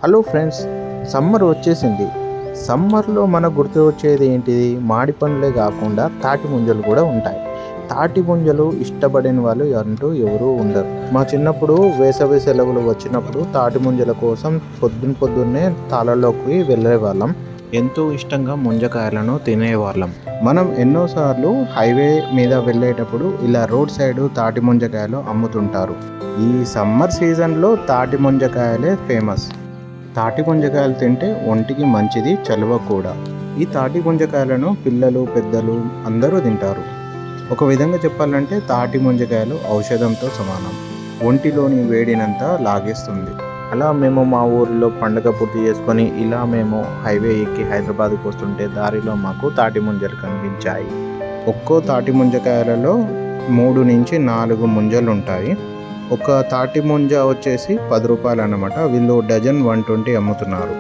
Hello friends, summer వచ్చేసింది. సమ్మర్లో మనకు గుర్తు వచ్చేది ఏంటిది? మామిడి పండ్లే కాకుండా తాటి ముంజలు కూడా ఉంటాయి. తాటి ముంజలు ఇష్టపడని వాళ్ళు అంటూ ఎవరూ ఉండరు. మా చిన్నప్పుడు వేసవి సెలవులు వచ్చినప్పుడు తాటి ముంజల కోసం పొద్దున్నే తాళల్లోకి వెళ్ళేవాళ్ళం. ఎంతో ఇష్టంగా ముంజకాయలను తినేవాళ్ళం. మనం ఎన్నోసార్లు హైవే మీద వెళ్ళేటప్పుడు ఇలా రోడ్ సైడ్ తాటి ముంజకాయలు అమ్ముతుంటారు. ఈ సమ్మర్ సీజన్లో తాటి ముంజకాయలే ఫేమస్. తాటి ముంజకాయలు తింటే ఒంటికి మంచిది, చలువ కూడా. ఈ తాటి ముంజకాయలను పిల్లలు పెద్దలు అందరూ తింటారు. ఒక విధంగా చెప్పాలంటే తాటి ముంజకాయలు ఔషధంతో సమానం. ఒంటిలోని వేడినంతా లాగేస్తుంది. అలా మేము మా ఊరిలో పండుగ పూర్తి చేసుకొని ఇలా మేము హైవే ఎక్కి హైదరాబాద్కి వస్తుంటే దారిలో మాకు తాటి ముంజలు కనిపించాయి. ఒక్కో తాటి ముంజకాయలలో 3 నుంచి 4 ముంజలు ఉంటాయి. ఒక తాటి ముంజ వచ్చేసి 10 రూపాయలు అన్నమాట. వీళ్ళు డజన్ 120 అమ్ముతున్నారు.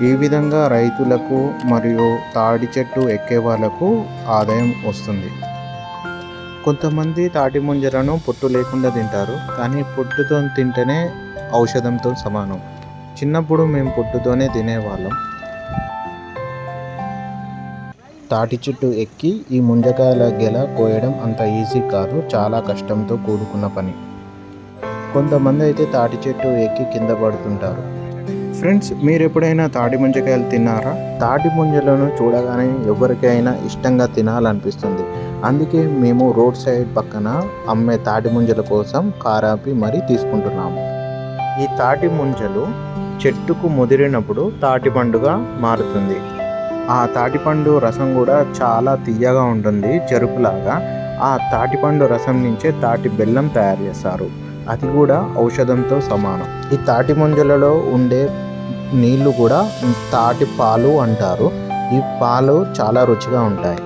ఈ విధంగా రైతులకు మరియు తాటి చెట్టు ఎక్కే వాళ్ళకు ఆదాయం వస్తుంది. కొంతమంది తాటి ముంజలను పొట్టు లేకుండా తింటారు, కానీ పొట్టుతో తింటేనే ఔషధంతో సమానం. చిన్నప్పుడు మేము పొట్టుతోనే తినేవాళ్ళం. తాటి చెట్టు ఎక్కి ఈ ముంజకాయల గెల కోయడం అంత ఈజీ కాదు, చాలా కష్టంతో కూడుకున్న పని. కొంతమంది అయితే తాటి చెట్టు ఎక్కి కింద పడుతుంటారు. ఫ్రెండ్స్, మీరు ఎప్పుడైనా తాటి ముంజకాయలు తిన్నారా? తాటి ముంజలను చూడగానే ఎవరికైనా ఇష్టంగా తినాలనిపిస్తుంది. అందుకే మేము రోడ్ సైడ్ పక్కన అమ్మే తాటి ముంజల కోసం కారాపి మరీ తీసుకుంటున్నాము. ఈ తాటి ముంజలు చెట్టుకు ముదిరినప్పుడు తాటి పండుగా మారుతుంది. ఆ తాటిపండు రసం కూడా చాలా తియ్యగా ఉంటుంది, చెరుకులాగా. ఆ తాటిపండు రసం నుంచే తాటి బెల్లం తయారు చేస్తారు. అది కూడా ఔషధంతో సమానం. ఈ తాటి ముంజలలో ఉండే నీళ్లు కూడా తాటి పాలు అంటారు. ఈ పాలు చాలా రుచిగా ఉంటాయి.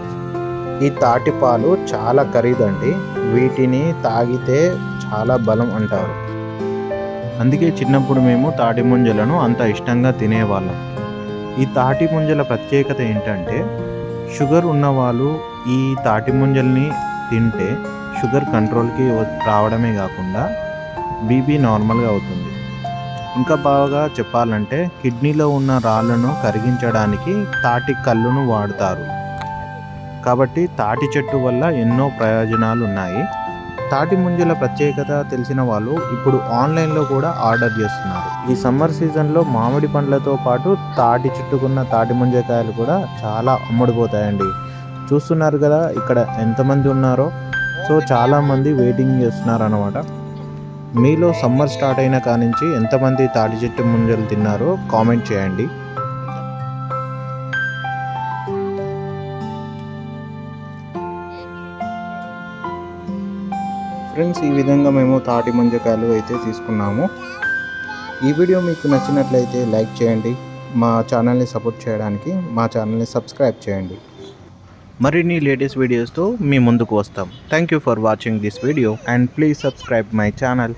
ఈ తాటి పాలు చాలా ఖరీదండి. వీటిని తాగితే చాలా బలం అంటారు. అందుకే చిన్నప్పుడు మేము తాటి ముంజలను అంత ఇష్టంగా తినేవాళ్ళం. ఈ తాటి ముంజల ప్రత్యేకత ఏంటంటే, షుగర్ ఉన్నవాళ్ళు ఈ తాటి ముంజల్ని తింటే షుగర్ కంట్రోల్కి రావడమే కాకుండా బీపీ నార్మల్గా అవుతుంది. ఇంకా బాగా చెప్పాలంటే కిడ్నీలో ఉన్న రాళ్ళను కరిగించడానికి తాటి కల్లును వాడతారు. కాబట్టి తాటి చెట్టు వల్ల ఎన్నో ప్రయోజనాలు ఉన్నాయి. తాటి ముంజల ప్రత్యేకత తెలిసిన వాళ్ళు ఇప్పుడు ఆన్లైన్లో కూడా ఆర్డర్ చేస్తున్నారు. ఈ సమ్మర్ సీజన్లో మామిడి పండ్లతో పాటు తాటి చుట్టుకున్న తాటి ముంజకాయలు కూడా చాలా అమ్ముడుపోతాయండి. చూస్తున్నారు కదా ఇక్కడ ఎంతమంది ఉన్నారో. సో చాలామంది వెయిటింగ్ చేస్తున్నారు అన్నమాట. మీలో సమ్మర్ స్టార్ట్ అయిన కానించి ఎంతమంది తాటి చెట్టు ముంజలు తిన్నారో కామెంట్ చేయండి. ఫ్రెండ్స్, ఈ విధంగా మేము తాటి ముంజకాయలు అయితే తీసుకున్నాము. ఈ వీడియో మీకు నచ్చినట్లయితే లైక్ చేయండి. మా ఛానల్ని సపోర్ట్ చేయడానికి మా ఛానల్ని సబ్స్క్రైబ్ చేయండి. మరిన్ని లేటెస్ట్ వీడియోస్తో మీ ముందుకు వస్తాం. Thank you for watching this video and please subscribe my channel.